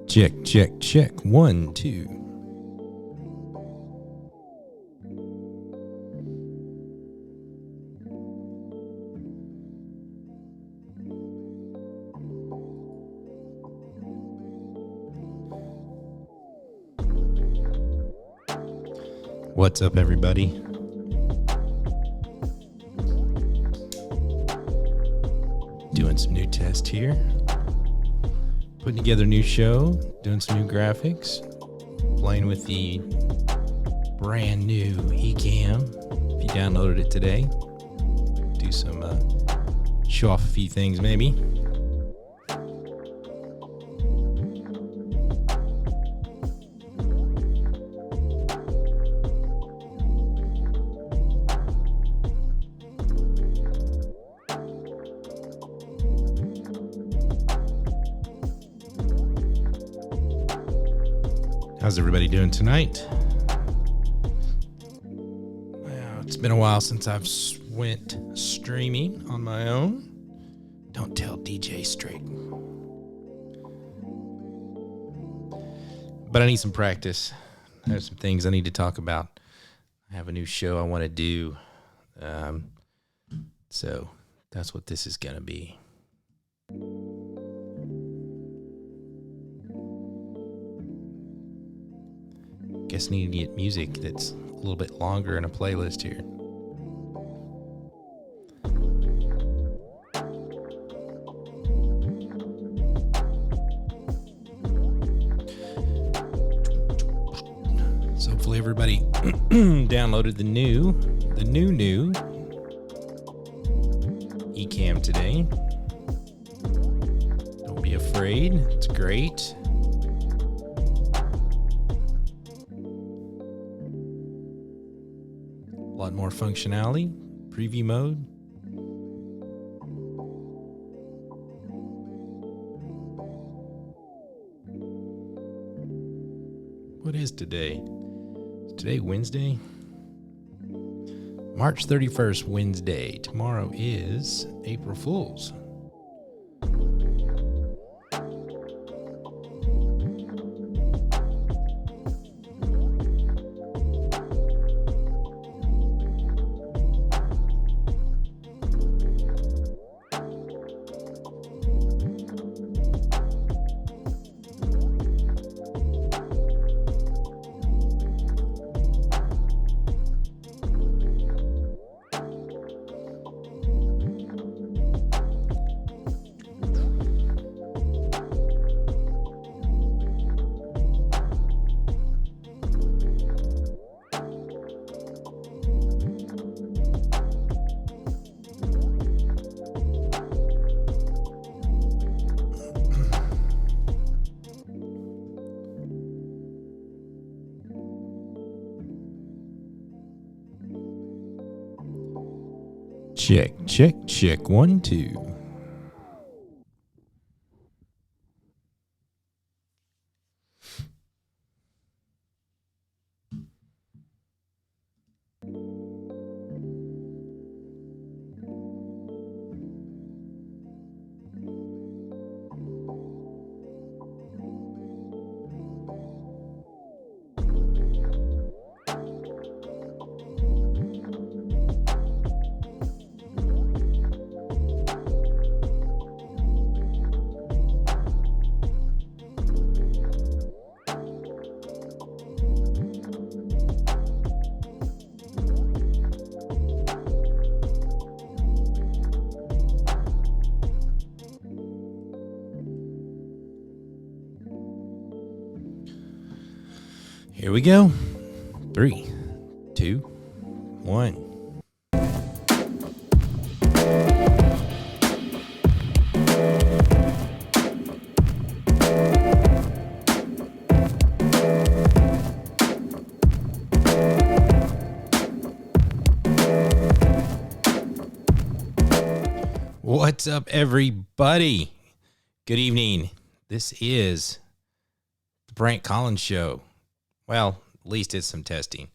Check, check, check. 1, 2. What's up, everybody? Doing some new tests here. Putting together a new show. Doing some new graphics. Playing with the brand new Ecamm. If you downloaded it today. Do some, show off a few things maybe. How's everybody doing tonight? Well, it's been a while since I've went streaming on my own. Don't tell DJ straight. But I need some practice. There's some things I need to talk about. I have a new show I want to do. So that's what this is going to be. Guess need to get music that's a little bit longer in a playlist here. So hopefully everybody downloaded the new Ecamm today. Don't be afraid. It's great. A lot more functionality, preview mode. What is today? Is today Wednesday? March 31st, Wednesday. Tomorrow is April Fool's. Check, check, check. 1, 2. Here we go. 3, 2, 1. What's up, everybody? Good evening. This is the Brant Collins Show. Well, at least it's some testing.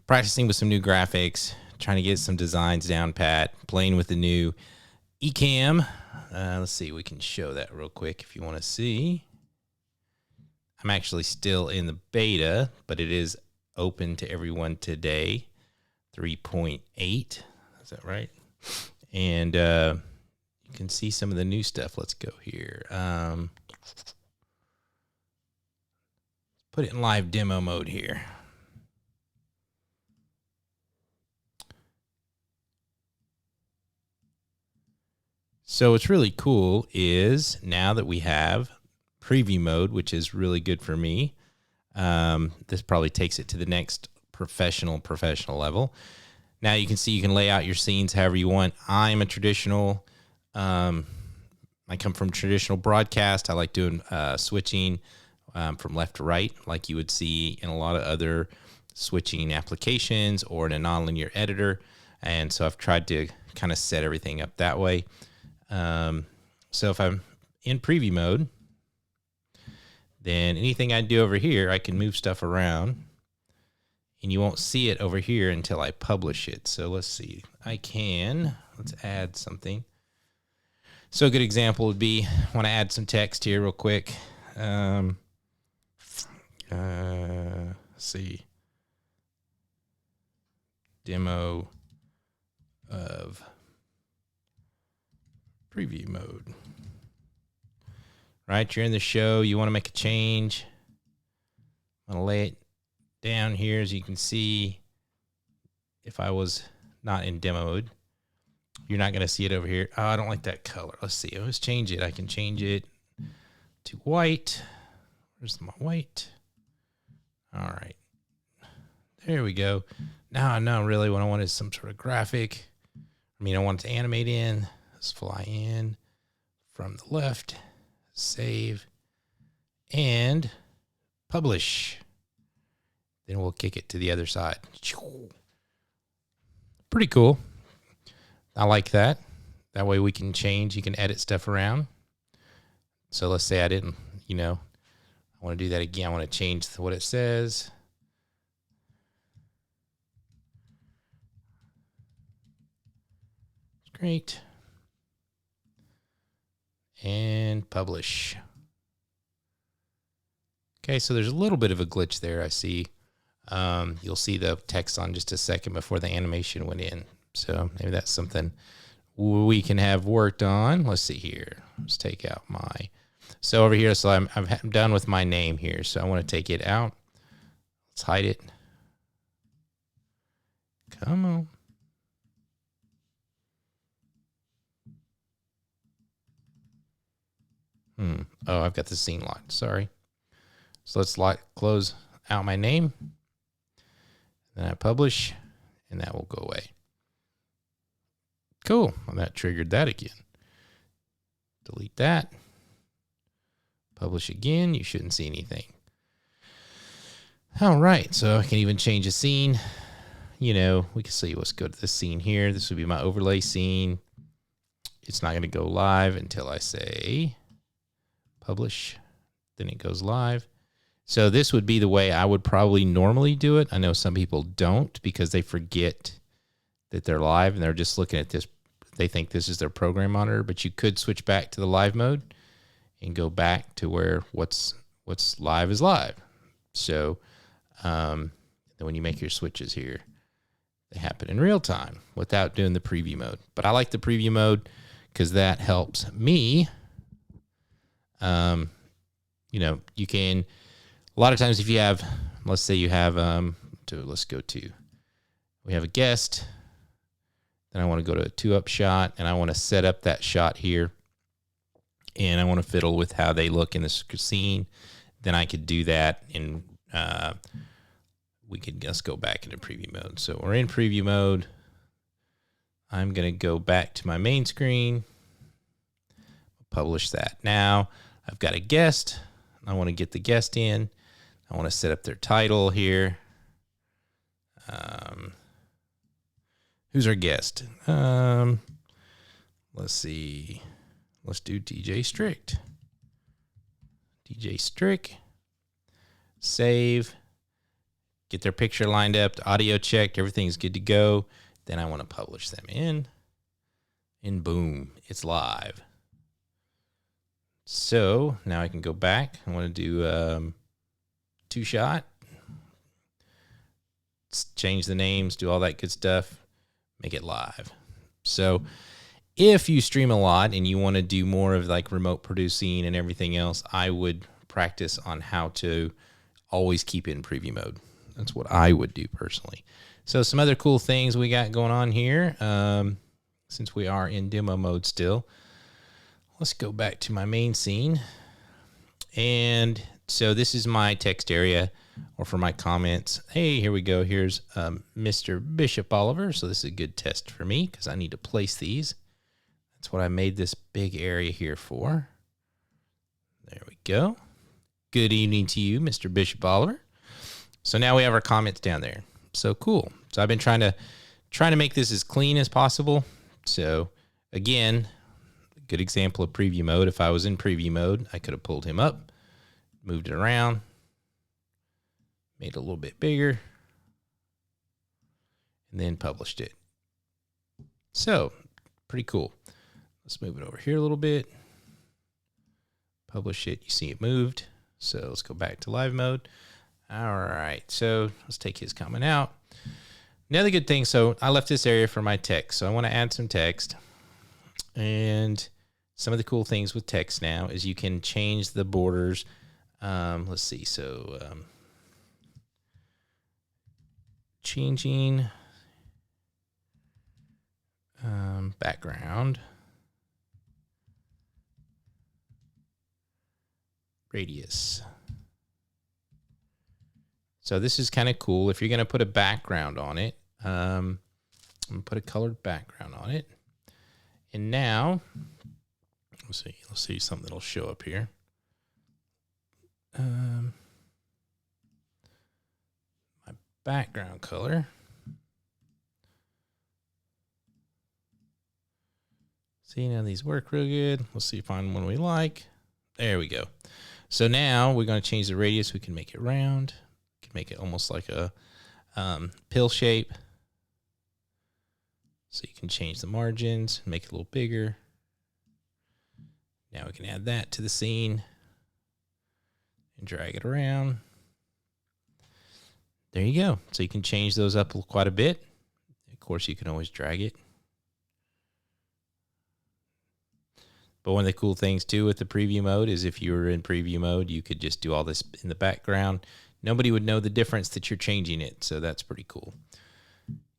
Practicing with some new graphics, trying to get some designs down pat, playing with the new Ecamm. Let's see, we can show that real quick if you want to see. I'm actually still in the beta, but it is open to everyone today. 3.8. Is that right? And you can see some of the new stuff. Let's go here. Put it in live demo mode here. So what's really cool is now that we have preview mode, which is really good for me. This probably takes it to the next professional level. Now you can see you can lay out your scenes however you want. I'm a traditional, I come from traditional broadcast. I like doing switching from left to right, like you would see in a lot of other switching applications or in a nonlinear editor. And so I've tried to kind of set everything up that way. So if I'm in preview mode, then anything I do over here, I can move stuff around. And you won't see it over here until I publish it. So let's see. Let's add something. So a good example would be, I want to add some text here real quick. Let's see. Demo of preview mode. Right, you're in the show. You want to make a change. I'm going to lay it down here as you can see. If I was not in demo mode, you're not going to see it over here. Oh, I don't like that color. Let's see. Let's change it. I can change it to white. Where's my white? All right. There we go. Now really what I want is some sort of graphic. I want it to animate in. Let's fly in from the left. Save. And publish. Then we'll kick it to the other side. Pretty cool. I like that. That way we can change. You can edit stuff around. So let's say I didn't, I want to do that again. I want to change what it says. Great. And publish. Okay, so there's a little bit of a glitch there, I see. You'll see the text on just a second before the animation went in. So maybe that's something we can have worked on. Let's see here. Let's take out so over here, so I'm done with my name here. So I want to take it out. Let's hide it. Come on. Oh, I've got the scene locked. Sorry. So let's close out my name. Then I publish, and that will go away. Cool. Well, that triggered that again. Delete that. Publish again. You shouldn't see anything. All right. So I can even change a scene. We can see, let's go to this scene here. This would be my overlay scene. It's not going to go live until I say publish. Then it goes live. So this would be the way I would probably normally do it. I know some people don't because they forget that they're live and they're just looking at this. They think this is their program monitor, but you could switch back to the live mode and go back to where what's live is live. So then when you make your switches here, they happen in real time without doing the preview mode. But I like the preview mode because that helps me. You can, a lot of times if you have, let's say you have, we have a guest, then I want to go to a 2-up shot and I want to set up that shot here and I want to fiddle with how they look in the scene. Then I could do that and we could just go back into preview mode. So we're in preview mode. I'm going to go back to my main screen, publish that. Now I've got a guest. I want to get the guest in. I want to set up their title here. Who's our guest? Let's see. Let's do DJ Strict. DJ Strict. Save. Get their picture lined up. The audio checked. Everything's good to go. Then I want to publish them in. And boom, it's live. So now I can go back. I want to do two-shot. Change the names, do all that good stuff, make it live. So if you stream a lot and you want to do more of like remote producing and everything else, I would practice on how to always keep it in preview mode. That's what I would do personally. So some other cool things we got going on here. Since we are in demo mode still, let's go back to my main scene. And so this is my text area, or for my comments. Hey, here we go. Here's Mr. Bishop Oliver. So this is a good test for me because I need to place these. That's what I made this big area here for. There we go. Good evening to you, Mr. Bishop Oliver. So now we have our comments down there. So cool. So I've been trying to make this as clean as possible. So again, good example of preview mode. If I was in preview mode, I could have pulled him up, moved it around, made it a little bit bigger, and then published it. So pretty cool. Let's move it over here a little bit. Publish it. You see it moved. So let's go back to live mode. All right. So let's take his comment out. Another good thing. So I left this area for my text. So I want to add some text. And some of the cool things with text now is you can change the borders. Let's see. So changing background radius. So this is kind of cool. If you're going to put a background on it, I'm going to put a colored background on it. And now, let's see something that'll show up here. My background color. See, now these work real good. Let's see, find one we like. There we go. So now we're going to change the radius. We can make it round. We can make it almost like a pill shape. So you can change the margins, make it a little bigger. Now we can add that to the scene and drag it around. There you go. So you can change those up quite a bit. Of course, you can always drag it. But one of the cool things too with the preview mode is if you were in preview mode, you could just do all this in the background. Nobody would know the difference that you're changing it. So that's pretty cool.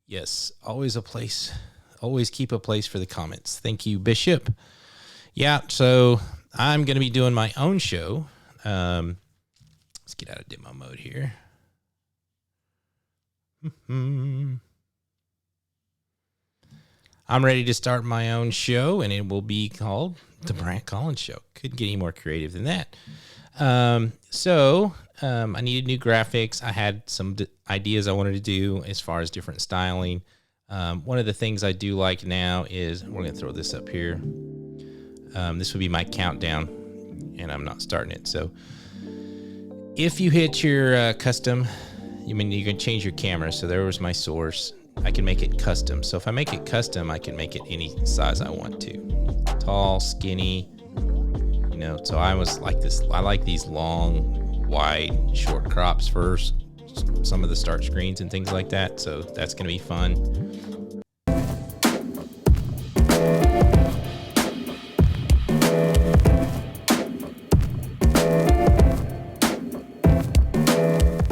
Yes, always a place. Always keep a place for the comments. Thank you, Bishop. Yeah, so I'm going to be doing my own show. Let's get out of demo mode here. I'm ready to start my own show, and it will be called The Brant Collins Show. Couldn't get any more creative than that. I needed new graphics. I had some ideas I wanted to do as far as different styling. One of the things I do like now is, we're going to throw this up here. This would be my countdown, and I'm not starting it. So if you hit your custom, you can change your camera. So there was my source. I can make it custom. So if I make it custom, I can make it any size I want to. Tall, skinny, so I was like this. I like these long, wide, short crops for some of the start screens and things like that. So that's going to be fun.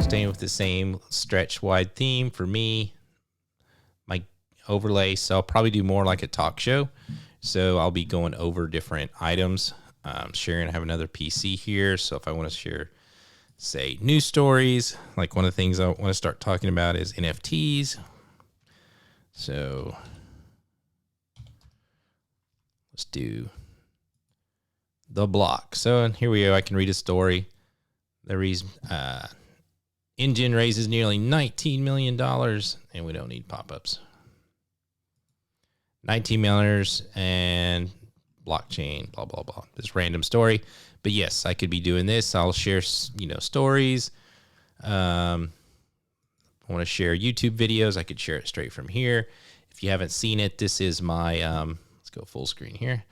Staying with the same stretch wide theme for me. My overlay, so I'll probably do more like a talk show. So I'll be going over different items. Sharing, I have another PC here. So if I want to share, say, news stories, like one of the things I want to start talking about is NFTs. So let's do the block. So here we go. I can read a story. The reason Engine raises nearly $19 million, and we don't need pop-ups. 19 millers and blockchain, blah, blah, blah. This random story. But yes, I could be doing this. I'll share, stories. I want to share YouTube videos. I could share it straight from here. If you haven't seen it, this is my, let's go full screen here.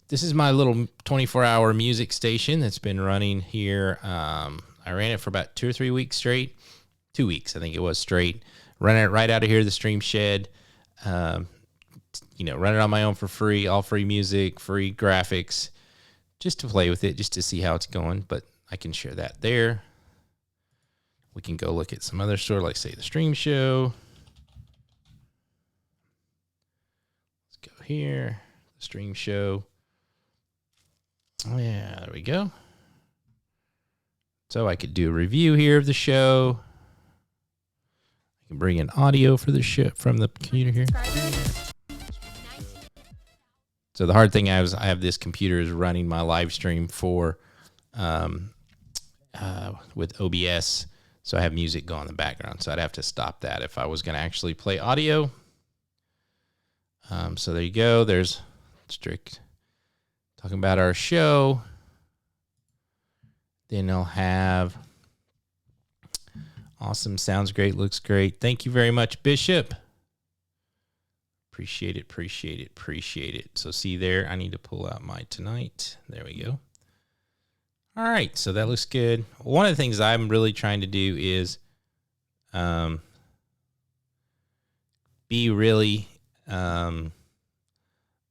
This is my little 24-hour music station that's been running here. I I ran it for about 2 or 3 weeks straight. 2 weeks, I think it was straight. Running it right out of here, the Stream Shed. Run it on my own for free, all free music, free graphics, just to play with it, just to see how it's going. But I can share that there. We can go look at some other store, like say the Stream Show. Let's go here, the Stream Show. Oh yeah, there we go. So I could do a review here of the show. I can bring in audio for the show from the computer here. So the hard thing I have this computer is running my live stream for with OBS, so I have music going in the background. So I'd have to stop that if I was going to actually play audio. So there you go. There's strict talking about our show. Then I'll have awesome, sounds great, looks great. Thank you very much, Bishop. Appreciate it. So see there, I need to pull out my tonight. There we go. All right, so that looks good. One of the things I'm really trying to do is be really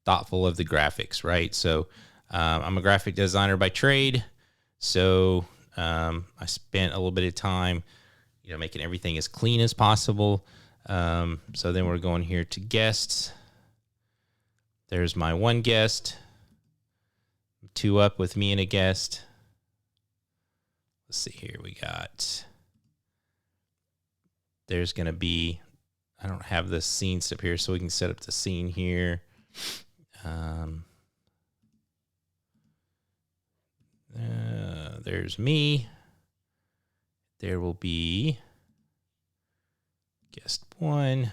thoughtful of the graphics, right? So I'm a graphic designer by trade, so I spent a little bit of time, making everything as clean as possible. So then we're going here to guests. There's my one guest, 2 up with me and a guest. Let's see here. There's going to be, I don't have the scene up here, so we can set up the scene here. There's me. There will be guest 1.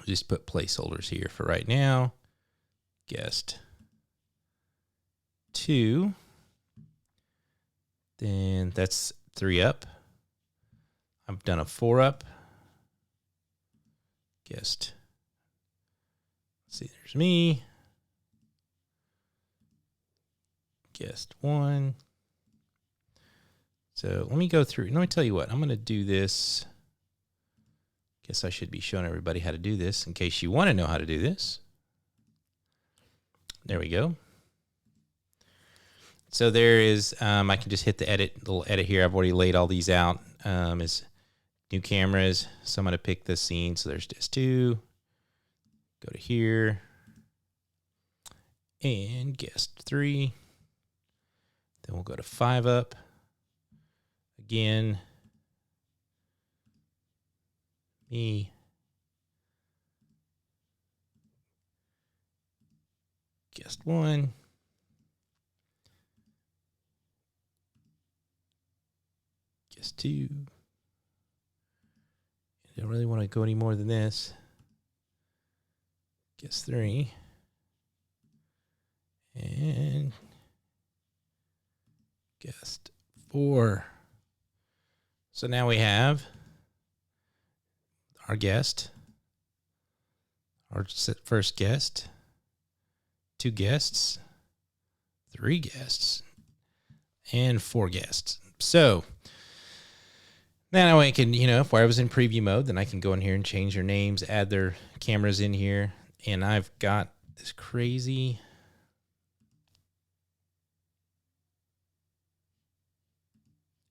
Just put placeholders here for right now. Guest 2. Then that's 3 up. I've done a 4 up. Guest. Let's see, there's me. Guest 1. So let me go through. Let me tell you what. I'm going to do this. Guess I should be showing everybody how to do this in case you want to know how to do this. There we go. So there is, I can just hit the little edit here. I've already laid all these out. Is new cameras. So I'm going to pick this scene. So there's just 2. Go to here. And guest 3. Then we'll go to 5 up. Again. Me. Guest 1. Guest 2. I don't really want to go any more than this. Guest 3. And guest 4. So now we have our guest, our first guest, 2 guests, 3 guests, and 4 guests. So now I can, if I was in preview mode, then I can go in here and change their names, add their cameras in here. And I've got this crazy.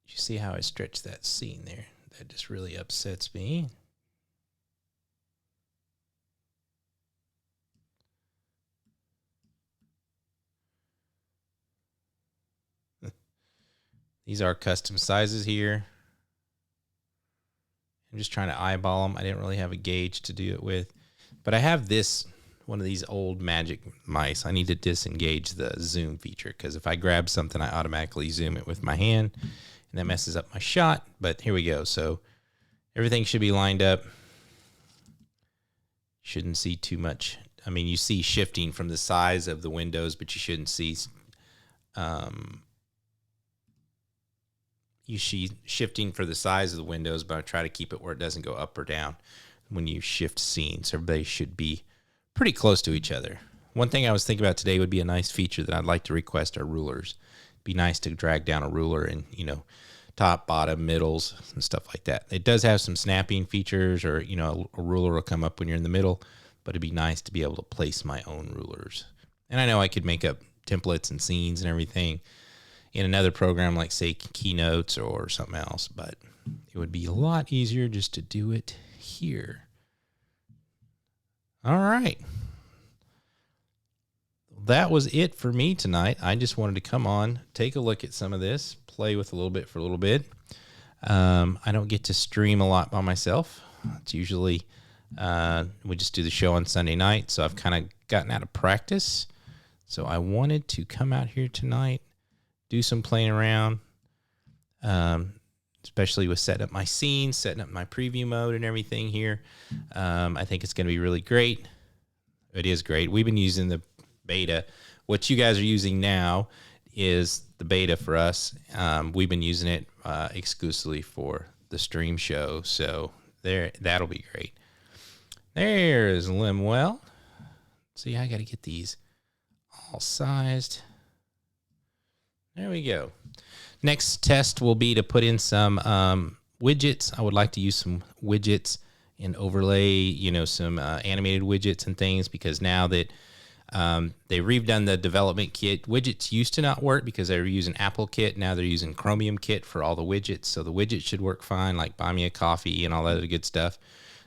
You see how I stretch that scene there? That just really upsets me. These are custom sizes here. I'm just trying to eyeball them. I didn't really have a gauge to do it with. But I have one of these old Magic mice. I need to disengage the zoom feature because if I grab something, I automatically zoom it with my hand. And that messes up my shot. But here we go. So everything should be lined up. Shouldn't see too much. I mean, you see shifting from the size of the windows, but you shouldn't see shifting for the size of the windows, but I try to keep it where it doesn't go up or down when you shift scenes. Everybody should be pretty close to each other. One thing I was thinking about today would be a nice feature that I'd like to request are rulers. be nice to drag down a ruler and, you know, top, bottom, middles, and stuff like that. It does have some snapping features, or, you know, a ruler will come up when you're in the middle, but it'd be nice to be able to place my own rulers. And I know I could make up templates and scenes and everything in another program like, say, Keynotes or something else, but it would be a lot easier just to do it here. All right. That was it for me tonight. I just wanted to come on, take a look at some of this, play with a little bit for a little bit. I don't get to stream a lot by myself. It's usually, we just do the show on Sunday night, so I've kind of gotten out of practice. So I wanted to come out here tonight, do some playing around, especially with setting up my scenes, setting up my preview mode and everything here. I think it's going to be really great. It is great. We've been using the beta. What you guys are using now is the beta for us. We've been using it exclusively for the stream show, so that'll be great. There's Limwell. See, I got to get these all sized. There we go. Next test will be to put in some widgets. I would like to use some widgets and overlay, you know, some animated widgets and things, because now that they redone the development kit, widgets used to not work because they were using Apple Kit. Now they're using Chromium Kit for all the widgets. So the widgets should work fine, like Buy Me a Coffee and all that other good stuff.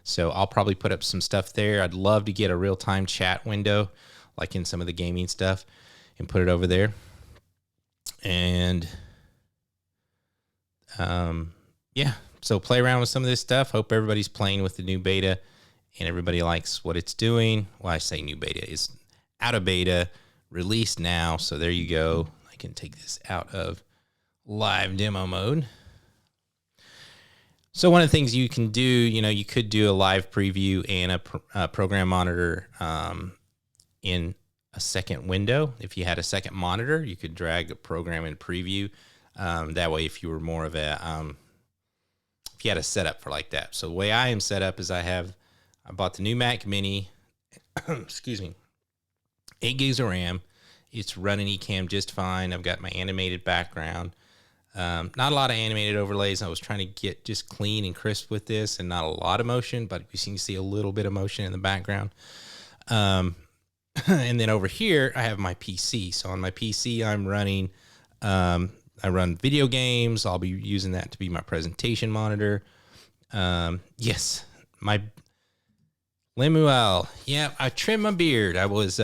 So I'll probably put up some stuff there. I'd love to get a real-time chat window, like in some of the gaming stuff, and put it over there. And yeah, so play around with some of this stuff. Hope everybody's playing with the new beta and everybody likes what it's doing. Well, I say new beta is out of beta, released now. So there you go. I can take this out of live demo mode. So one of the things you can do, you know, you could do a live preview and a program monitor in a second window. If you had a second monitor, you could drag a program and preview. That way, if you were more of a, if you had a setup for like that. So the way I am set up is I bought the new Mac Mini, excuse me, 8 gigs of RAM. It's running Ecamm just fine. I've got my animated background. Not a lot of animated overlays. I was trying to get just clean and crisp with this and not a lot of motion, but you can see a little bit of motion in the background. And then over here, I have my PC. So on my PC, I'm running, I run video games. I'll be using that to be my presentation monitor. Yes, my Lemuel. Yeah, I trim my beard. I was,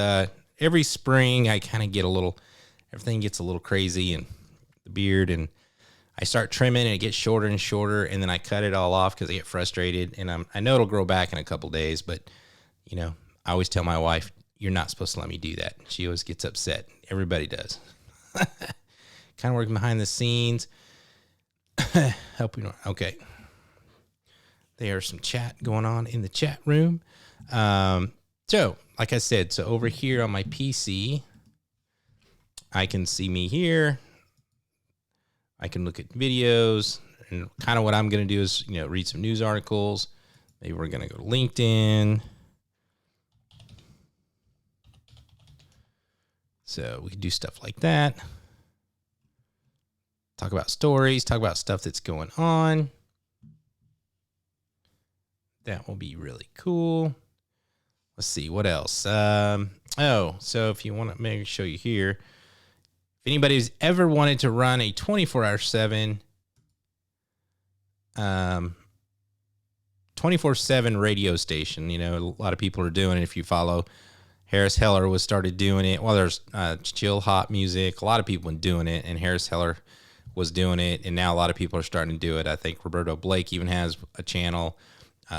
every spring, I kind of get everything gets a little crazy, and the beard, and I start trimming and it gets shorter and shorter, and then I cut it all off because I get frustrated, and I know it'll grow back in a couple days, but, you know, I always tell my wife, you're not supposed to let me do that. She always gets upset. Everybody does. Kind of working behind the scenes. Helping. Okay. There's some chat going on in the chat room. So, like I said, so over here on my PC, I can see me here. I can look at videos, and kind of what I'm going to do is, you know, read some news articles. Maybe we're going to go to LinkedIn. So we can do stuff like that. Talk about stories, talk about stuff that's going on. That will be really cool. Let's see, what else? So if you want to maybe show you here, if anybody's ever wanted to run a 24/7 24/7 radio station, you know, a lot of people are doing it. If you follow, Harris Heller started doing it. Well, there's chill hop music. A lot of people have been doing it, and Harris Heller was doing it, and now a lot of people are starting to do it. I think Roberto Blake even has a channel.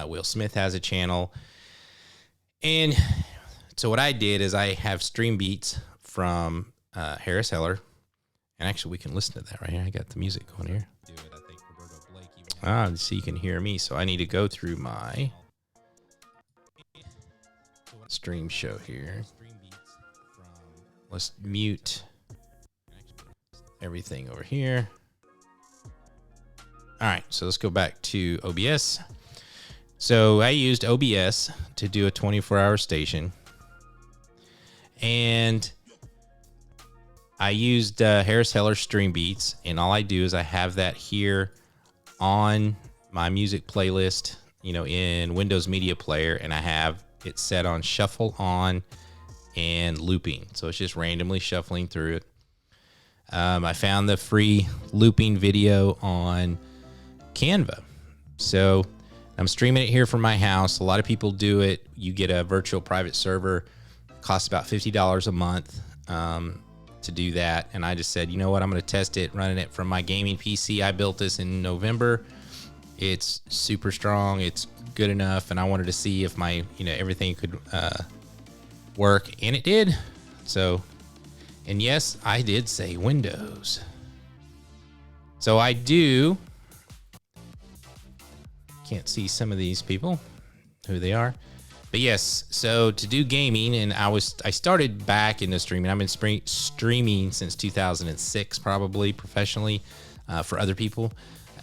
Will Smith has a channel. And so what I did is I have stream beats from Harris Heller. And actually, we can listen to that right here. I got the music going here. So you can hear me. So I need to go through my stream show here. Let's mute everything over here. All right, so let's go back to OBS. So I used OBS to do a 24-hour station, and I used Harris Heller Stream Beats, and all I do is I have that here on my music playlist, in Windows Media Player, and I have it set on shuffle on and looping. So it's just randomly shuffling through it. I found the free looping video on Canva. So I'm streaming it here from my house. A lot of people do it. You get a virtual private server. It costs about $50 a month to do that. And I just said, you know what? I'm going to test it, running it from my gaming PC. I built this in November. It's super strong. It's good enough. And I wanted to see if my, everything could work. And it did. So, and yes, I did say Windows. So I do. Can't see some of these people, who they are. But yes, so to do gaming, and I started back into streaming. I've been streaming since 2006, probably professionally, for other people,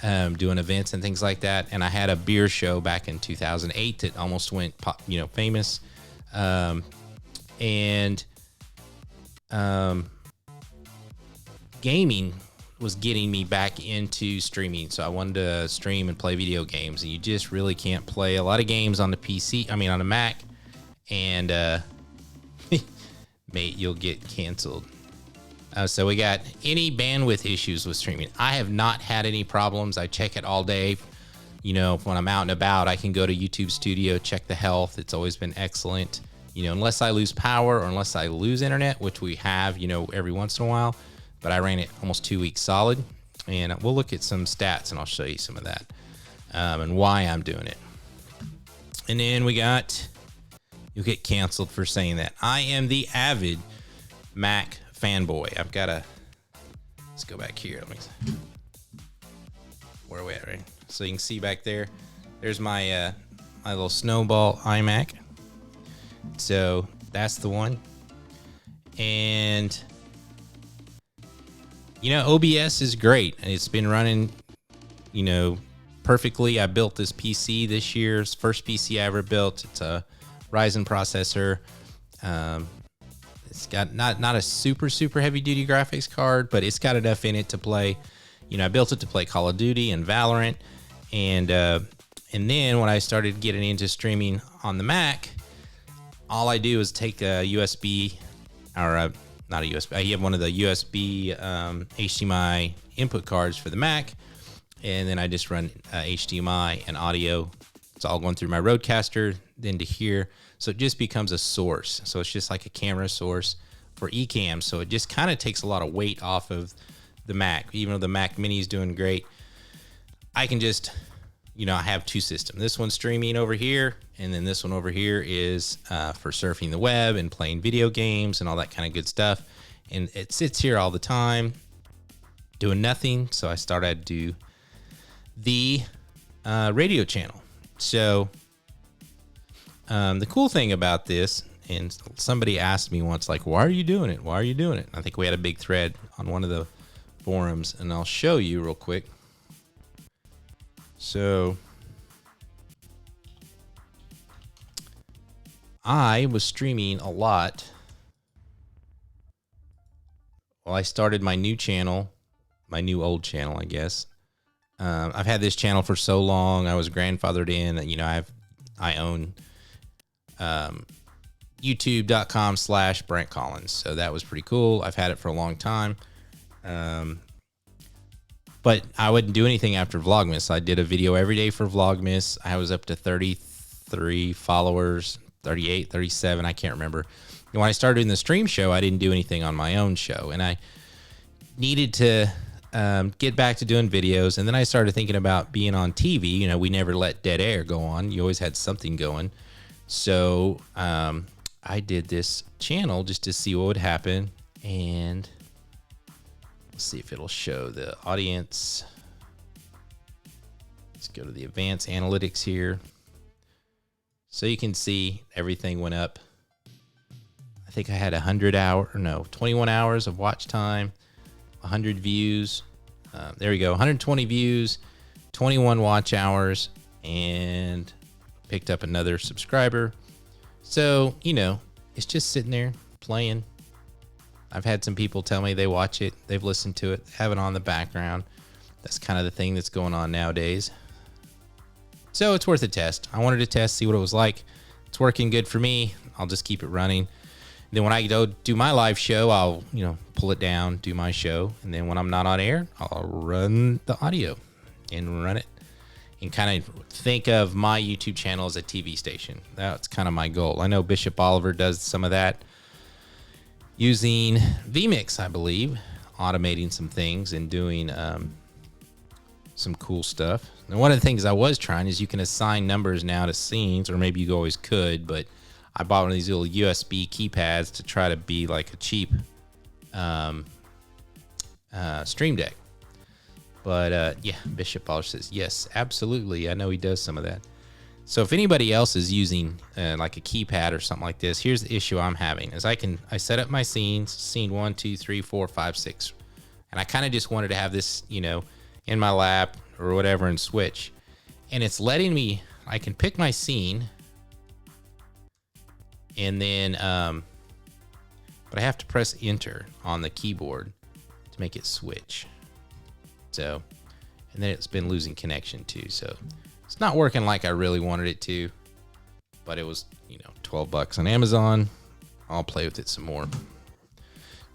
doing events and things like that. And I had a beer show back in 2008 that almost went, famous. Gaming was getting me back into streaming. So I wanted to stream and play video games, and you just really can't play a lot of games on the PC. I mean, on a Mac, and mate, you'll get canceled. So we got any bandwidth issues with streaming. I have not had any problems. I check it all day. When I'm out and about, I can go to YouTube Studio, check the health. It's always been excellent. Unless I lose power or unless I lose internet, which we have, every once in a while. But I ran it almost 2 weeks solid, and we'll look at some stats, and I'll show you some of that and why I'm doing it. And then you'll get canceled for saying that. I am the avid Mac fanboy. Let's go back here. Where are we at, right? So you can see back there, there's my my little snowball iMac. So that's the one. And OBS is great. It's been running, perfectly. I built this PC this year. It's the first PC I ever built. It's a Ryzen processor. It's got not a super heavy duty graphics card, but it's got enough in it to play. I built it to play Call of Duty and Valorant, and then when I started getting into streaming on the Mac, all I do is take a USB or not a USB. I have one of the USB HDMI input cards for the Mac, and then I just run HDMI and audio. It's all going through my Rodecaster, then to here. So it just becomes a source. So it's just like a camera source for Ecamm. So it just kind of takes a lot of weight off of the Mac. Even though the Mac Mini is doing great, I can just, I have two systems. This one's streaming over here, and then this one over here is for surfing the web and playing video games and all that kind of good stuff. And it sits here all the time doing nothing. So I started to do the radio channel. So the cool thing about this, and somebody asked me once, like, why are you doing it? Why are you doing it? I think we had a big thread on one of the forums, and I'll show you real quick. So I was streaming a lot. Well, I started my new channel, my new old channel, I guess. I've had this channel for so long. I was grandfathered in. I own youtube.com/Brant Collins. So that was pretty cool. I've had it for a long time. But I wouldn't do anything after Vlogmas. I did a video every day for Vlogmas. I was up to 33 followers, 38, 37. I can't remember. And when I started doing the stream show, I didn't do anything on my own show. And I needed to get back to doing videos. And then I started thinking about being on TV. We never let dead air go on. You always had something going. So I did this channel just to see what would happen. And let's see if it'll show the audience. Let's go to the advanced analytics here. So you can see everything went up. I think I had 21 hours of watch time, 100 views. There we go, 120 views, 21 watch hours, and picked up another subscriber. So, it's just sitting there playing. I've had some people tell me they watch it, they've listened to it, have it on the background. That's kind of the thing that's going on nowadays. So it's worth a test. I wanted to test, see what it was like. It's working good for me. I'll just keep it running. Then when I go do my live show, I'll, pull it down, do my show. And then when I'm not on air, I'll run the audio and run it. And kind of think of my YouTube channel as a TV station. That's kind of my goal. I know Bishop Oliver does some of that using vMix, I believe, automating some things and doing some cool stuff. And one of the things I was trying is you can assign numbers now to scenes, or maybe you always could, but I bought one of these little USB keypads to try to be like a cheap Stream Deck. But yeah, Bishop Oliver says, yes, absolutely. I know he does some of that. So if anybody else is using like a keypad or something like this, here's the issue I'm having is I set up my scenes, scene 1, 2, 3, 4, 5, 6. And I kind of just wanted to have this, in my lap or whatever and switch. And it's letting me, I can pick my scene and then, but I have to press enter on the keyboard to make it switch. So, and then it's been losing connection too. So it's not working like I really wanted it to, but it was, $12 on Amazon. I'll play with it some more.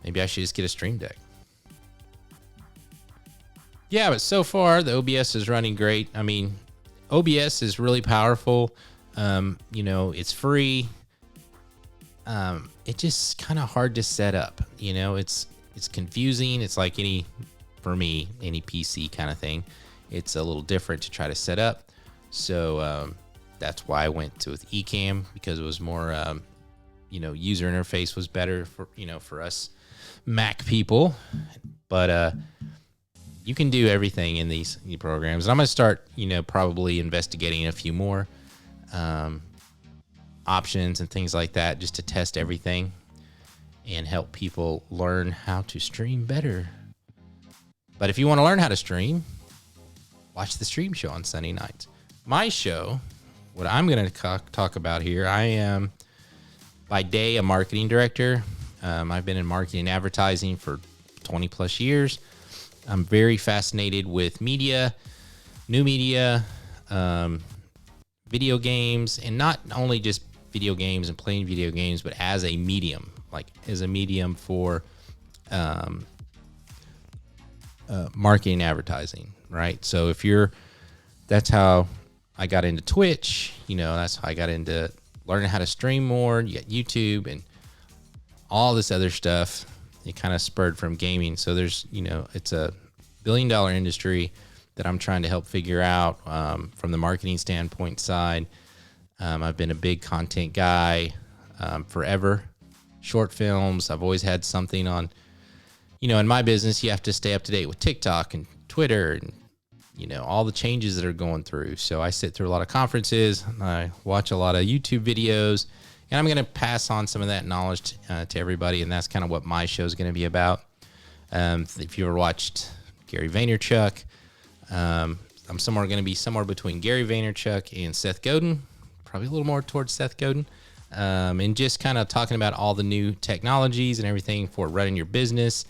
Maybe I should just get a Stream Deck. Yeah, but so far the OBS is running great. I mean, OBS is really powerful. It's free. It's just kind of hard to set up. It's confusing. It's like for me, any PC kind of thing. It's a little different to try to set up. So that's why I went with Ecamm, because it was more, user interface was better for us Mac people. But you can do everything in these programs. And I'm going to start, probably investigating a few more options and things like that just to test everything and help people learn how to stream better. But if you want to learn how to stream, watch the stream show on Sunday nights. My show, what I'm going to talk about here, I am by day a marketing director. I've been in marketing and advertising for 20 plus years. I'm very fascinated with media, new media, video games, and not only just video games and playing video games, but as a medium, for marketing and advertising, right? So that's how I got into Twitch, that's how I got into learning how to stream more. You got YouTube and all this other stuff. It kind of spurred from gaming. So there's, it's a $1 billion industry that I'm trying to help figure out from the marketing standpoint side. I've been a big content guy forever. Short films. I've always had something on, in my business, you have to stay up to date with TikTok and Twitter and, all the changes that are going through. So I sit through a lot of conferences. I watch a lot of YouTube videos. And I'm going to pass on some of that knowledge to everybody, and that's kind of what my show is going to be about. If you ever watched Gary Vaynerchuk, I'm going to be somewhere between Gary Vaynerchuk and Seth Godin, probably a little more towards Seth Godin, and just kind of talking about all the new technologies and everything for running your business,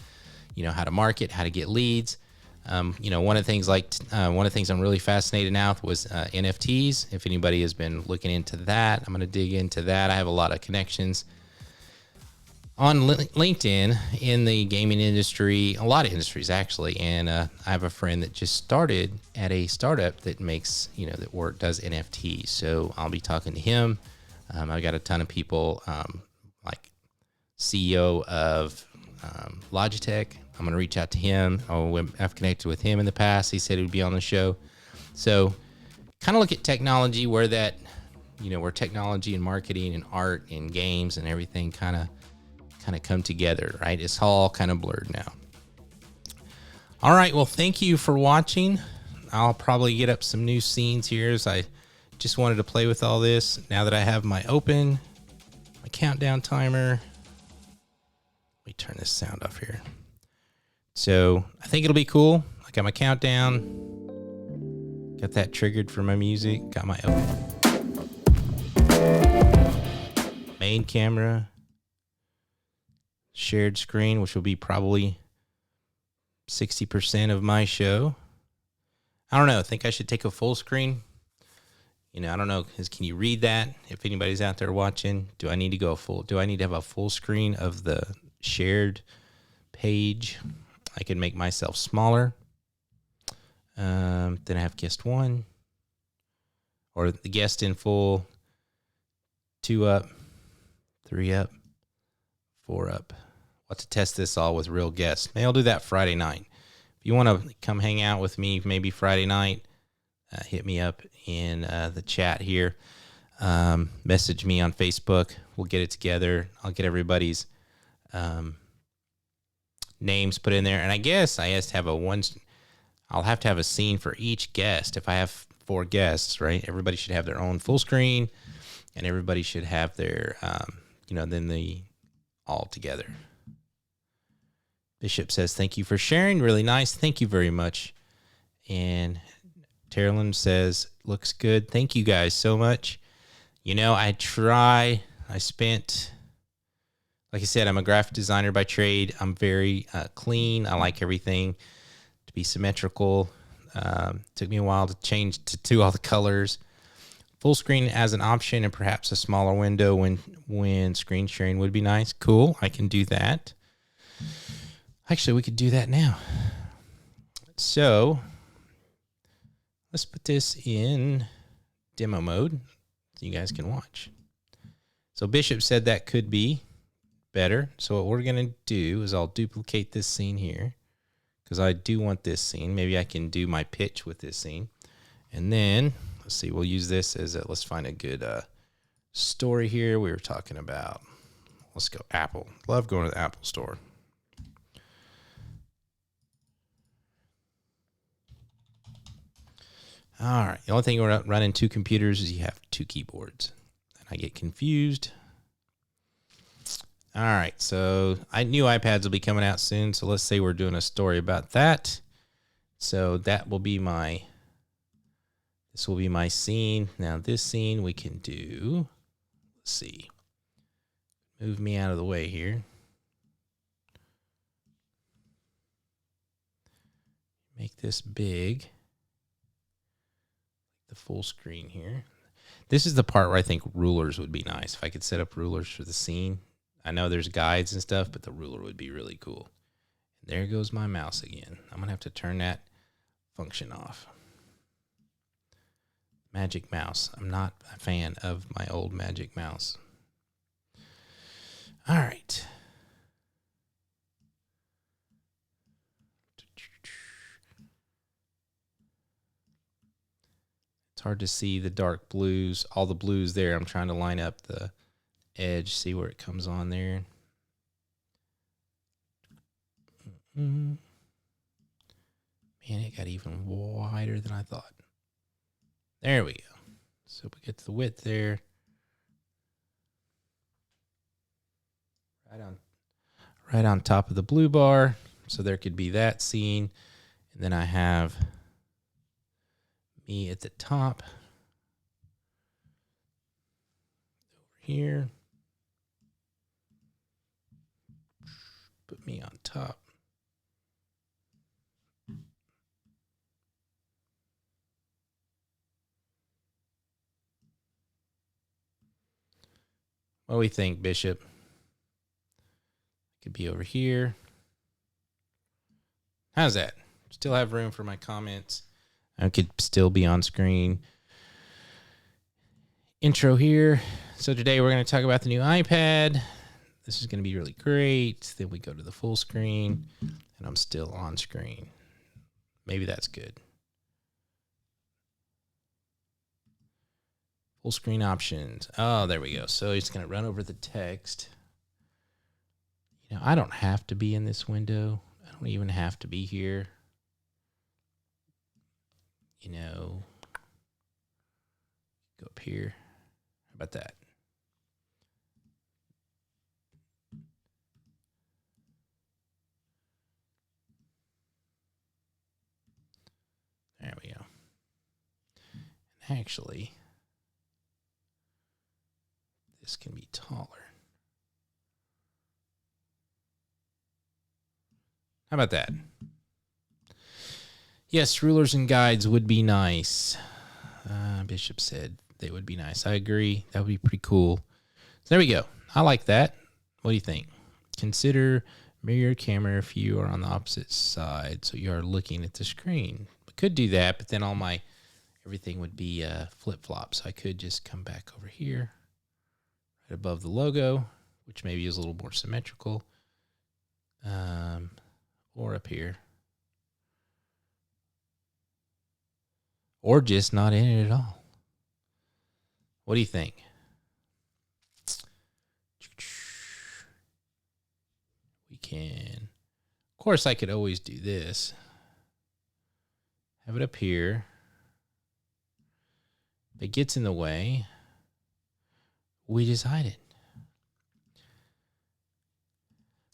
how to market, how to get leads. One of the things I'm really fascinated now with was NFTs. If anybody has been looking into that, I'm going to dig into that. I have a lot of connections on LinkedIn in the gaming industry, a lot of industries actually. And I have a friend that just started at a startup that makes, does NFTs. So I'll be talking to him. I've got a ton of people, like CEO of Logitech. I'm going to reach out to him. I've connected with him in the past. He said he would be on the show. So kind of look at technology where where technology and marketing and art and games and everything kind of come together, right? It's all kind of blurred now. All right. Well, thank you for watching. I'll probably get up some new scenes here as I just wanted to play with all this. Now that I have my countdown timer. Let me turn this sound off here. So I think it'll be cool. I got my countdown. Got that triggered for my music. Got my main camera. shared screen, which will be probably 60% of my show. I don't know. I think I should take a full screen. I don't know. Can you read that? If anybody's out there watching, do I need to have a full screen of the shared page? I can make myself smaller. Then I have guest 1, or the guest in full, 2 up, 3 up, 4 up. We'll have to test this all with real guests. Maybe I'll do that Friday night. If you want to come hang out with me, maybe Friday night, hit me up in the chat here. Message me on Facebook. We'll get it together. I'll get everybody's names put in there. And I guess I'll have to have a scene for each guest. If I have 4 guests, right? Everybody should have their own full screen, and everybody should have their, then the all together. Bishop says, thank you for sharing. Really nice. Thank you very much. And Terrelyn says, looks good. Thank you guys so much. I spent, like I said, I'm a graphic designer by trade. I'm very clean. I like everything to be symmetrical. Took me a while to change to all the colors. Full screen as an option, and perhaps a smaller window when screen sharing would be nice. Cool. I can do that. Actually, we could do that now. So let's put this in demo mode so you guys can watch. So Bishop said that could be better. So what we're going to do is I'll duplicate this scene here because I do want this scene. Maybe I can do my pitch with this scene. And then, let's see, we'll use this as let's find a good story here. We were talking about, let's go Apple. Love going to the Apple store. All right. The only thing we're running 2 computers is you have 2 keyboards. And I get confused. All right. So I knew iPads will be coming out soon. So let's say we're doing a story about that. So that will be this will be my scene. Now this scene we can do, let's see, move me out of the way here. Make this big. The full screen here. This is the part where I think rulers would be nice. If I could set up rulers for the scene. I know there's guides and stuff, but the ruler would be really cool. And there goes my mouse again. I'm going to have to turn that function off. Magic mouse. I'm not a fan of my old magic mouse. All right. It's hard to see the dark blues, all the blues there. I'm trying to line up the edge, see where it comes on there. Man, it got even wider than I thought. There we go. So we get to the width there. Right on top of the blue bar. So there could be that scene. And then I have me at the top. Over here. Put me on top. What do we think, Bishop? Could be over here. How's that? Still have room for my comments. I could still be on screen. Intro here. So today we're going to talk about the new iPad. This is going to be really great. Then we go to the full screen, and I'm still on screen. Maybe that's good. Full screen options. Oh, there we go. So it's going to run over the text. I don't have to be in this window. I don't even have to be here. Go up here. How about that? There we go. And actually, this can be taller. How about that? Yes, rulers and guides would be nice. Bishop said they would be nice. I agree. That would be pretty cool. So there we go. I like that. What do you think? Consider mirror camera if you are on the opposite side, so you are looking at the screen. I could do that, but then everything would be flip-flop. So I could just come back over here, right above the logo, which maybe is a little more symmetrical, or up here. Or just not in it at all. What do you think? We can. Of course, I could always do this. Have it up here. If it gets in the way, we just hide it.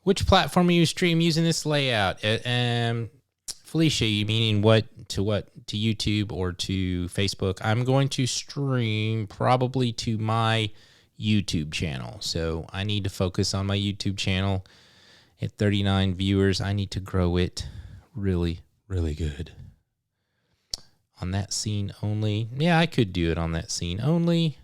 Which platform are you stream using this layout? Felicia, you meaning what? To YouTube or to Facebook? I'm going to stream probably to my YouTube channel. So I need to focus on my YouTube channel. At 39 viewers, I need to grow it really, really good. On that scene only. Yeah, I could do it on that scene only.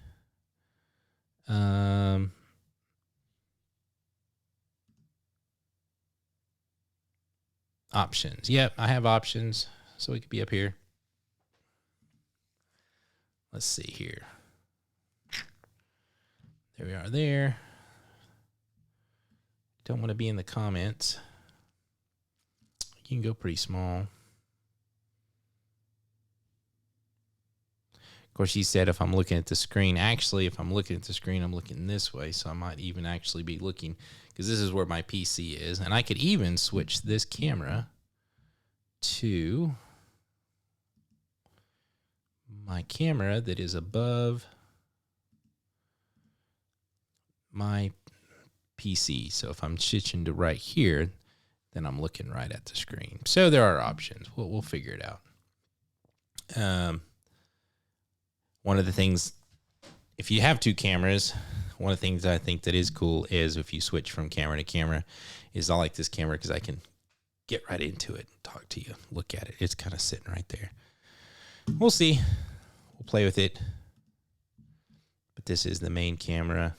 Options. Yep, I have options. So we could be up here. Let's see here. There we are there. Don't want to be in the comments. You can go pretty small. Of course, she said if I'm looking at the screen, actually, if I'm looking at the screen, I'm looking this way. So I might even actually be looking, because this is where my PC is. And I could even switch this camera to my camera that is above my PC. So if I'm switching to right here, then I'm looking right at the screen. So there are options. We'll figure it out. One of the things, if you have two cameras, one of the things I think that is cool is if you switch from camera to camera, is I like this camera because I can get right into it, talk to you, look at it. It's kind of sitting right there. We'll see. We'll play with it. But this is the main camera.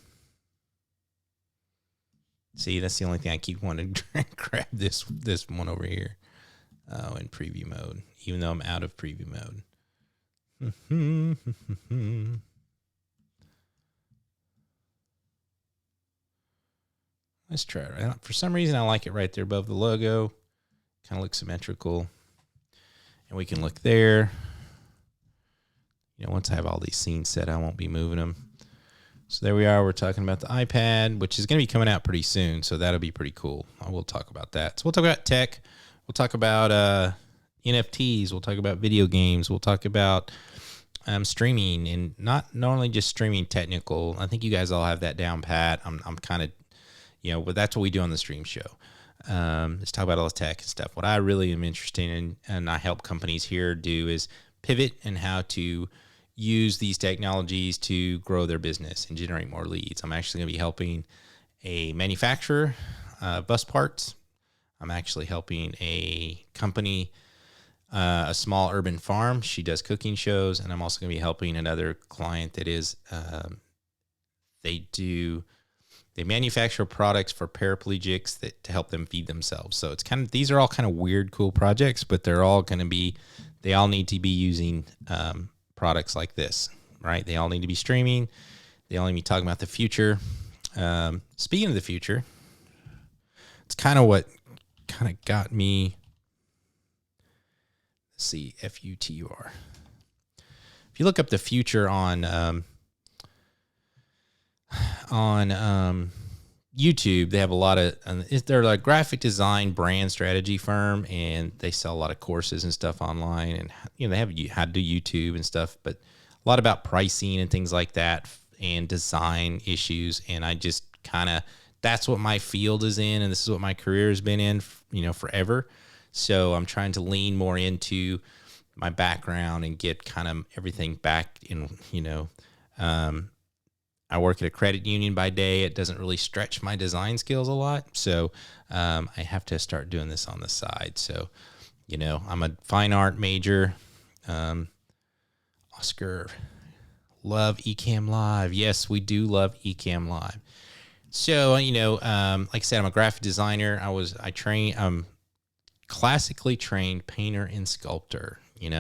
See, that's the only thing I keep wanting to grab this one over here in preview mode, even though I'm out of preview mode. Let's try it. Right. For some reason, I like it right there above the logo. Kind of looks symmetrical. And we can look there. You know, once I have all these scenes set, I won't be moving them. So there we are. We're talking about the iPad, which is going to be coming out pretty soon. So that'll be pretty cool. I will talk about that. So we'll talk about tech. We'll talk about NFTs. We'll talk about video games. We'll talk about streaming, and not only just streaming technical. I think you guys all have that down pat. I'm kind of, but that's what we do on the stream show. Let's talk about all the tech and stuff. What I really am interested in, and I help companies here do, is pivot and how to use these technologies to grow their business and generate more leads. I'm actually going to be helping a manufacturer, bus parts. I'm actually helping a company, a small urban farm. She does cooking shows. And I'm also going to be helping another client that is, they manufacture products for paraplegics to help them feed themselves. So it's these are all kind of weird, cool projects, but they all need to be using products like this, right? They all need to be streaming. They all need to be talking about the future. Speaking of the future, it's kind of what got me. Let's see, FUTUR. If you look up the future on YouTube, they have a lot of, they're a graphic design brand strategy firm, and they sell a lot of courses and stuff online, and they have how to do YouTube and stuff, but a lot about pricing and things like that and design issues. And I just that's what my field is in, and this is what my career has been in, forever. So I'm trying to lean more into my background and get kind of everything back in, I work at a credit union by day. It doesn't really stretch my design skills a lot. So I have to start doing this on the side. So, I'm a fine art major. Oscar, love Ecamm Live. Yes, we do love Ecamm Live. So, like I said, I'm a graphic designer. I'm classically trained painter and sculptor. In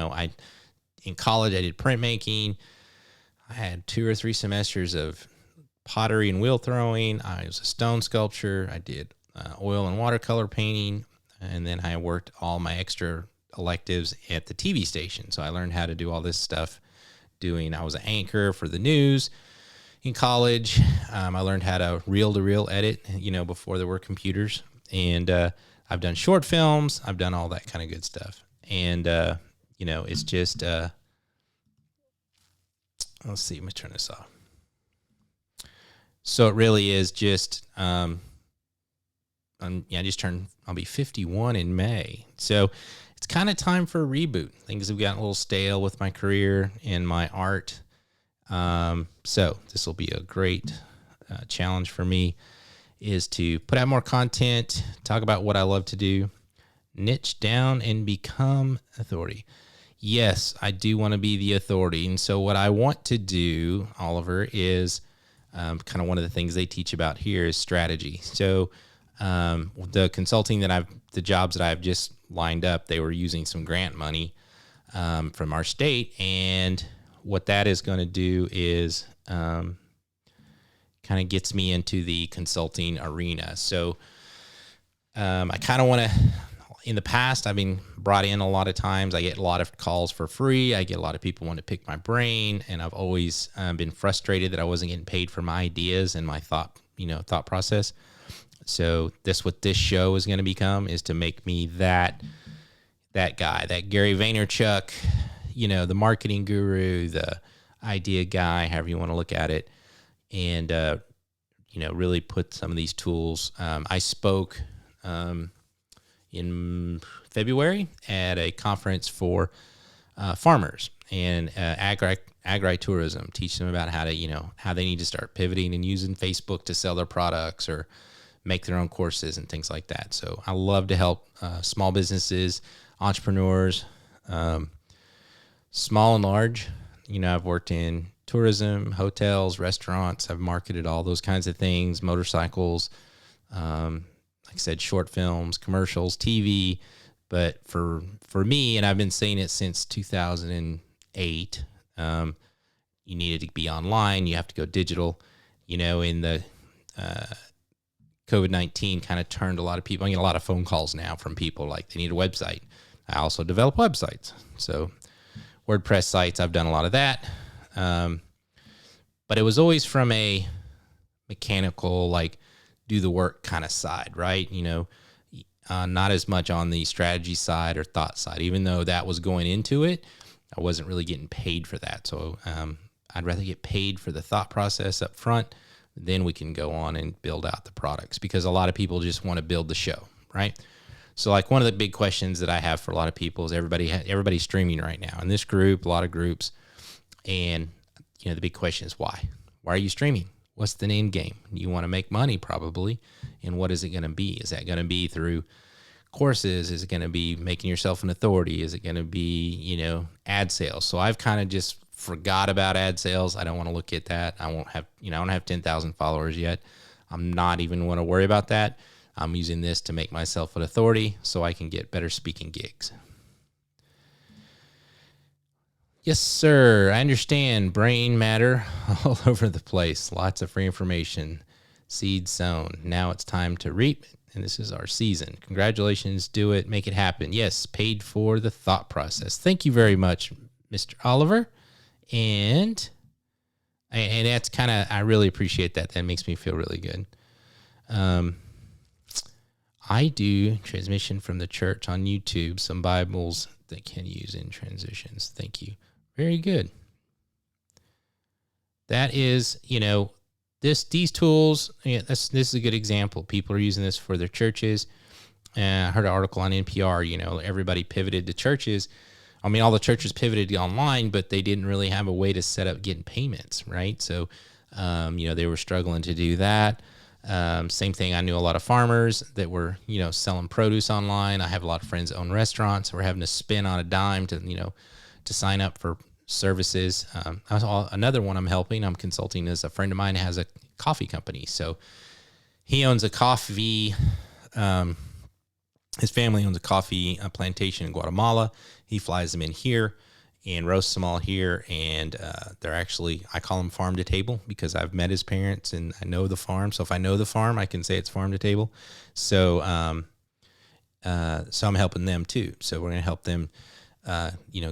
college, I did printmaking. I had 2 or 3 semesters of pottery and wheel throwing. I was a stone sculptor. I did oil and watercolor painting. And then I worked all my extra electives at the TV station. So I learned how to do all this stuff I was an anchor for the news in college. I learned how to reel-to-reel edit, before there were computers. And I've done short films. I've done all that kind of good stuff. And, it's just, let's see, let me turn this off. So it really is just, I'll be 51 in May. So it's kind of time for a reboot. Things have gotten a little stale with my career and my art. So this will be a great challenge for me, is to put out more content, talk about what I love to do, niche down and become authority. Yes, I do want to be the authority. And so what I want to do, Oliver, is kind of one of the things they teach about here is strategy. So the jobs that I've just lined up, they were using some grant money from our state. And what that is going to do is kind of gets me into the consulting arena. So I kind of want to, in the past, I've been brought in a lot of times. I get a lot of calls for free. I get a lot of people want to pick my brain. And I've always been frustrated that I wasn't getting paid for my ideas and my thought process. So what this show is going to become is to make me that guy, that Gary Vaynerchuk, the marketing guru, the idea guy, however you want to look at it. And, really put some of these tools. I spoke in February at a conference for farmers and agritourism, teach them about how they need to start pivoting and using Facebook to sell their products or make their own courses and things like that. So I love to help small businesses, entrepreneurs, small and large. I've worked in tourism, hotels, restaurants. I've marketed all those kinds of things, motorcycles, like I said, short films, commercials, TV. But for me, and I've been saying it since 2008, you needed to be online. You have to go digital. In the COVID-19 kind of turned a lot of people. I get a lot of phone calls now from people like they need a website. I also develop websites. So WordPress sites, I've done a lot of that. But it was always from a mechanical, like do the work kind of side, right? Not as much on the strategy side or thought side, even though that was going into it. I wasn't really getting paid for that. So I'd rather get paid for the thought process up front. Then we can go on and build out the products, because a lot of people just want to build the show, right? So like one of the big questions that I have for a lot of people is everybody's streaming right now in this group, a lot of groups. And, the big question is why? Why are you streaming? What's the name game? You want to make money probably. And what is it going to be? Is that going to be through courses? Is it going to be making yourself an authority? Is it going to be, ad sales? So I've kind of just forgot about ad sales. I don't want to look at that. I don't have 10,000 followers yet. I'm not even want to worry about that. I'm using this to make myself an authority so I can get better speaking gigs. Yes, sir. I understand. Brain matter all over the place. Lots of free information. Seed sown. Now it's time to reap, and this is our season. Congratulations. Do it. Make it happen. Yes, paid for the thought process. Thank you very much, Mr. Oliver. And that's kind of, I really appreciate that. That makes me feel really good. I do transmission from the church on YouTube, some Bibles that can use in transitions. Thank you. Very good. That is, these tools, this is a good example. People are using this for their churches. I heard an article on NPR, everybody pivoted to churches. I mean, all the churches pivoted online, but they didn't really have a way to set up getting payments, right? So They were struggling to do that. Same thing. I knew a lot of farmers that were, selling produce online. I have a lot of friends that own restaurants. We're having to spin on a dime to sign up for services. Another one I'm helping, I'm consulting, is a friend of mine has a coffee company. So he owns a coffee, his family owns a coffee plantation in Guatemala. He flies them in here and roasts them all here. And they're actually, I call them farm to table because I've met his parents and I know the farm. So if I know the farm, I can say it's farm to table. So, so I'm helping them too. So we're going to help them,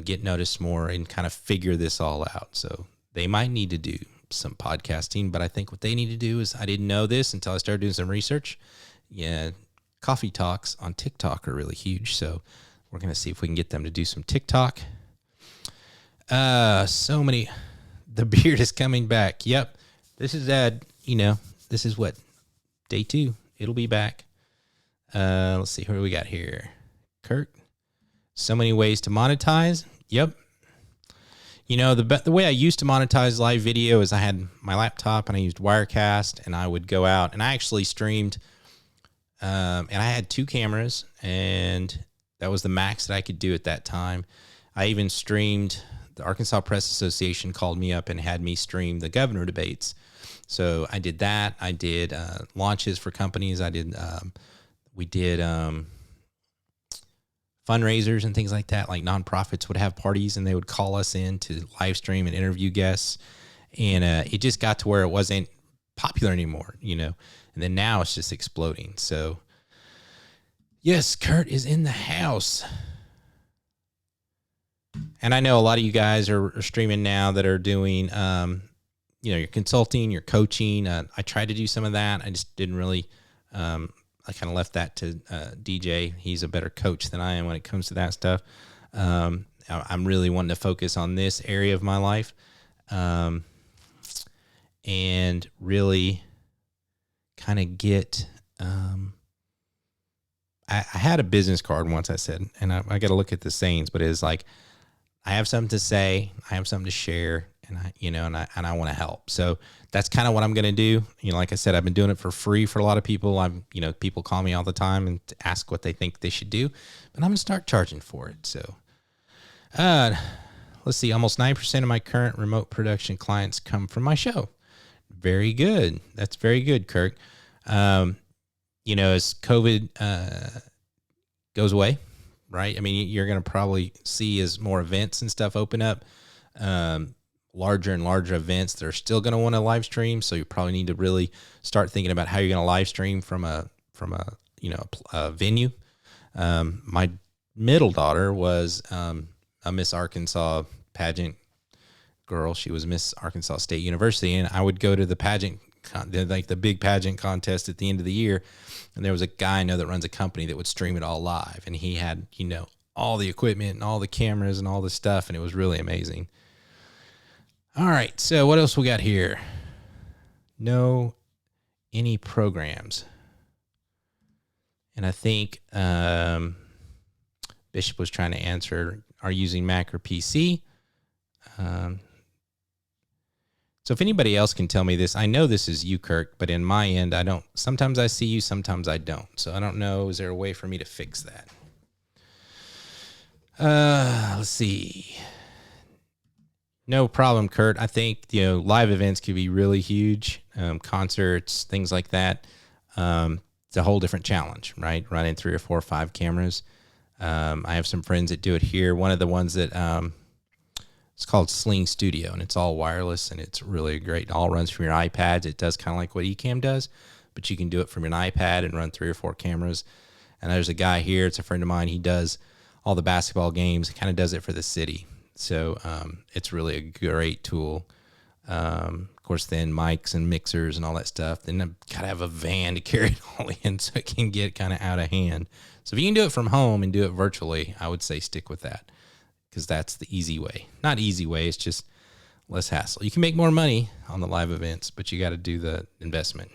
get noticed more and kind of figure this all out. So they might need to do some podcasting, but I think what they need to do is, I didn't know this until I started doing some research. Yeah. Coffee talks on TikTok are really huge. So we're going to see if we can get them to do some TikTok. So many, the beard is coming back. Yep. This is, this is what, day 2. It'll be back. Let's see, who do we got here? Kurt. So many ways to monetize. Yep. The way I used to monetize live video is I had my laptop and I used Wirecast, and I would go out and I actually streamed, and I had 2 cameras, and that was the max that I could do at that time. I even streamed, the Arkansas Press Association called me up and had me stream the governor debates. So I did that. I did launches for companies. We did fundraisers and things like that. Like nonprofits would have parties and they would call us in to live stream and interview guests. And it just got to where it wasn't popular anymore, and then now it's just exploding. So yes, Kurt is in the house. And I know a lot of you guys are streaming now that are doing, you're consulting, you're coaching. I tried to do some of that. I just didn't really, I kind of left that to DJ. He's a better coach than I am when it comes to that stuff. I'm really wanting to focus on this area of my life, and really kind of get, I had a business card once, I said, and I got to look at the sayings, but it's like, I have something to say, I have something to share, and I want to help. So that's kind of what I'm going to do. Like I said, I've been doing it for free for a lot of people. People call me all the time and ask what they think they should do, but I'm going to start charging for it. So, let's see, almost 9% of my current remote production clients come from my show. Very good. That's very good, Kirk. As COVID, goes away, right? I mean, you're going to probably see as more events and stuff open up, larger and larger events, they're still going to want to live stream. So you probably need to really start thinking about how you're going to live stream from a venue. My middle daughter was a Miss Arkansas pageant girl. She was Miss Arkansas State University, and I would go to the pageant, like the big pageant contest at the end of the year. And there was a guy I know that runs a company that would stream it all live, and he had, all the equipment and all the cameras and all the stuff, and it was really amazing. All right, so what else we got here? Know any programs? And I think Bishop was trying to answer, are you using Mac or PC? So if anybody else can tell me this, I know this is you, Kirk, but in my end, I don't. Sometimes I see you, sometimes I don't. So I don't know, is there a way for me to fix that? Let's see. No problem, Kurt. I think, live events could be really huge. Concerts, things like that. It's a whole different challenge, right? Running 3 or 4 or 5 cameras. I have some friends that do it here. One of the ones that, it's called Sling Studio, and it's all wireless, and it's really great. It all runs from your iPads. It does kind of like what Ecamm does, but you can do it from an iPad and run 3 or 4 cameras. And there's a guy here. It's a friend of mine. He does all the basketball games. He kind of does it for the city. So it's really a great tool. Of course, then mics and mixers and all that stuff. Then I've got to have a van to carry it all in so it can get kind of out of hand. So if you can do it from home and do it virtually, I would say stick with that, because that's the easy way. Not easy way, it's just less hassle. You can make more money on the live events, but you got to do the investment.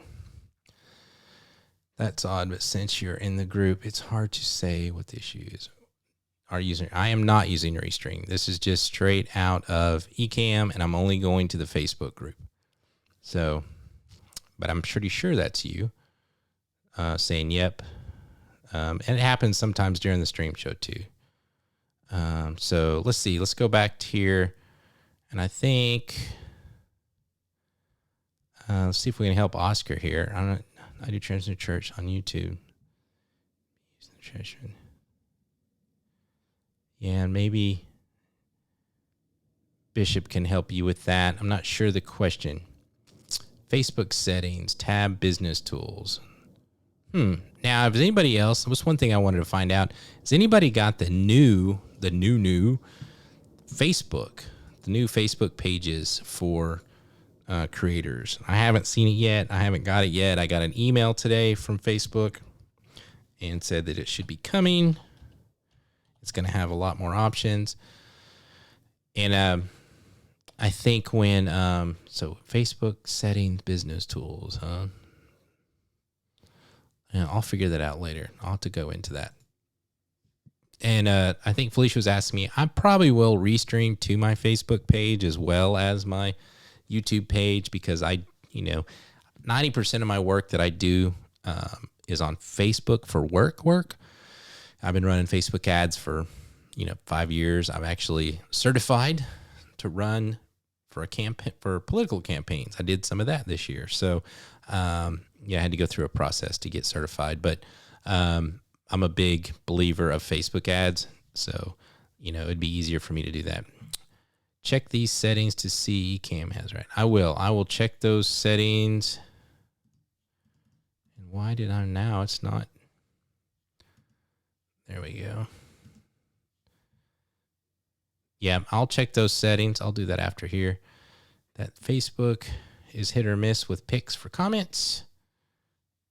That's odd, but since you're in the group, it's hard to say what the issue is. I am not using Restream. This is just straight out of Ecamm, and I'm only going to the Facebook group. So, but I'm pretty sure that's you saying yep. And it happens sometimes during the stream show too. So let's see. Let's go back to here. And I think, let's see if we can help Oscar here. I do Transcendent Church on YouTube. Yeah, and maybe Bishop can help you with that. I'm not sure the question. Facebook settings, tab business tools. Now, if anybody else, what's one thing I wanted to find out? Has anybody got the new Facebook, the new Facebook pages for creators? I haven't seen it yet. I haven't got it yet. I got an email today from Facebook and said that it should be coming. It's going to have a lot more options. And I think when, so Facebook settings, business tools, huh? Yeah, I'll figure that out later. I'll have to go into that. And I think Felicia was asking me, I probably will restream to my Facebook page as well as my YouTube page, because 90% of my work that I do is on Facebook for work. I've been running Facebook ads for, 5 years. I'm actually certified to run for for political campaigns. I did some of that this year. So, I had to go through a process to get certified, but I'm a big believer of Facebook ads. So, it'd be easier for me to do that. Check these settings to see Cam has right. I will check those settings. And why did I now? It's not. There we go. Yeah, I'll check those settings. I'll do that after here. That Facebook is hit or miss with picks for comments.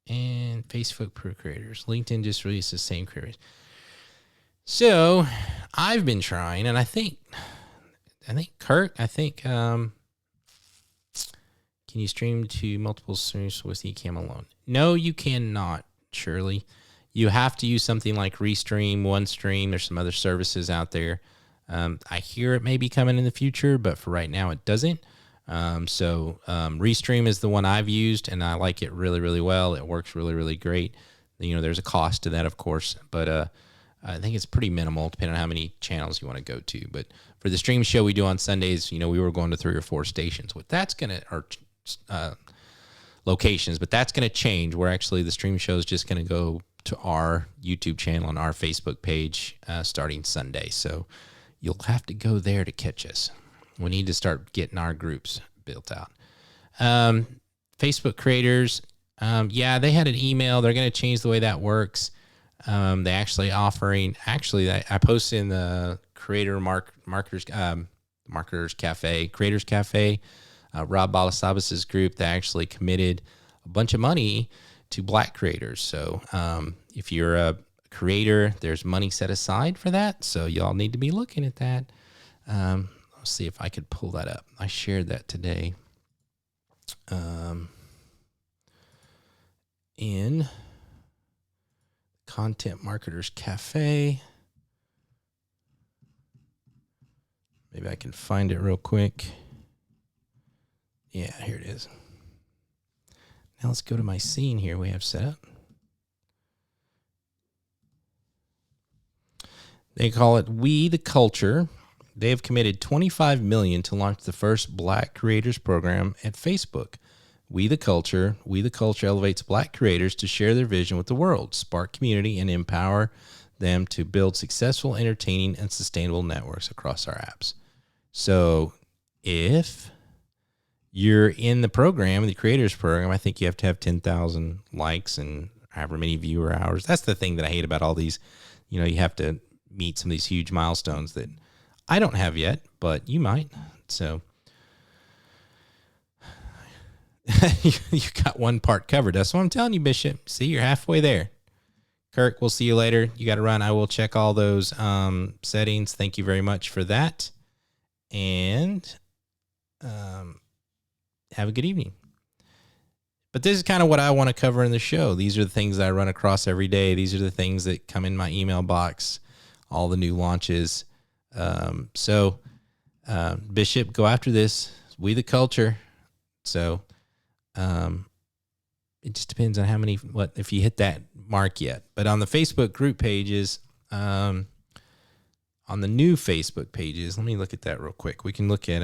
And Facebook per creators. LinkedIn just released the same creators. So I've been trying, and I think Kirk, can you stream to multiple streams with Ecamm alone? No, you cannot, Shirley. You have to use something like Restream, OneStream. There's some other services out there. I hear it may be coming in the future, but for right now it doesn't. So Restream is the one I've used, and I like it really, really well. It works really, really great. There's a cost to that, of course, but I think it's pretty minimal depending on how many channels you want to go to. But for the stream show we do on Sundays, we were going to 3 or 4 stations. Locations, but that's going to change. Where actually the stream show is just going to go to our YouTube channel and our Facebook page starting Sunday. So you'll have to go there to catch us. We need to start getting our groups built out. Facebook creators, they had an email. They're going to change the way that works. They actually I posted in the Marketers Cafe, Rob Balasabas' group that actually committed a bunch of money to Black creators. So if you're a creator, there's money set aside for that. So y'all need to be looking at that. Let's see if I could pull that up. I shared that today in Content Marketers Cafe. Maybe I can find it real quick. Yeah, here it is. Now let's go to my scene here we have set up. They call it We the Culture. They have committed $25 million to launch the first Black Creators program at Facebook. We the Culture elevates Black creators to share their vision with the world, spark community, and empower them to build successful, entertaining, and sustainable networks across our apps. So if you're in the program, the creators program, I think you have to have 10,000 likes and however many viewer hours. That's the thing that I hate about all these. You have to meet some of these huge milestones that I don't have yet, but you might. So you got one part covered. That's what I'm telling you, Bishop. See, you're halfway there. Kirk, we'll see you later. You got to run. I will check all those settings. Thank you very much for that. And have a good evening. But this is kind of what I want to cover in the show. These are the things that I run across every day. These are the things that come in my email box, all the new launches. Bishop, go after this. We the Culture. So It just depends on if you hit that mark yet. But on the Facebook group pages, on the new Facebook pages, let me look at that real quick. We can look at,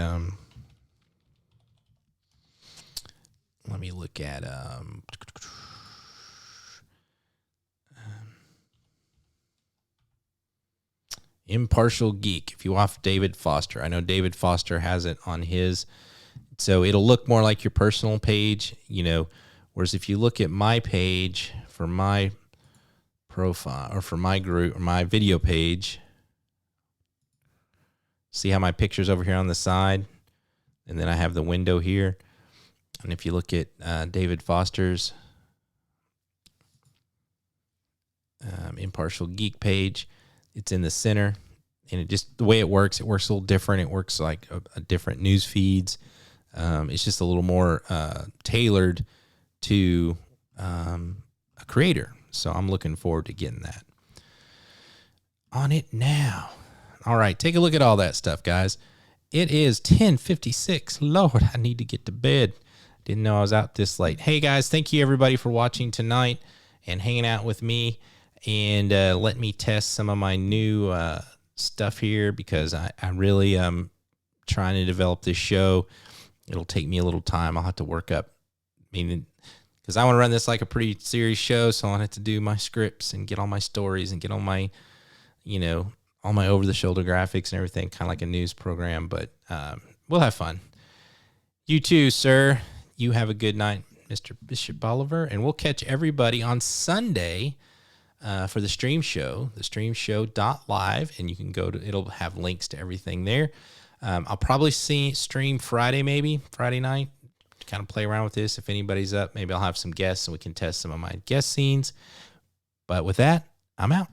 Impartial Geek. If you off David Foster, I know David Foster has it on his, so it'll look more like your personal page, whereas if you look at my page for my profile or for my group or my video page, see how my picture's over here on the side, and then I have the window here. And if you look at David Foster's Impartial Geek page, it's in the center, and it just, the way it works a little different. It works like a different news feeds. It's just a little more tailored to a creator. So I'm looking forward to getting that on it now. All right, take a look at all that stuff, guys. It is 10:56. Lord, I need to get to bed. Didn't know I was out this late. Hey, guys, thank you, everybody, for watching tonight and hanging out with me. And let me test some of my new stuff here, because I really am trying to develop this show. It'll take me a little time. I'll have to work up, because I want to run this like a pretty serious show, so I'll have to do my scripts and get all my stories and get all my, all my over-the-shoulder graphics and everything, kind of like a news program. But we'll have fun. You too, sir. You have a good night, Mr. Bishop Bolivar, and we'll catch everybody on Sunday for the stream show, the streamshow.live, and you can go to, it'll have links to everything there. I'll probably stream Friday, Friday night, to kind of play around with this. If anybody's up, maybe I'll have some guests and we can test some of my guest scenes. But with that, I'm out.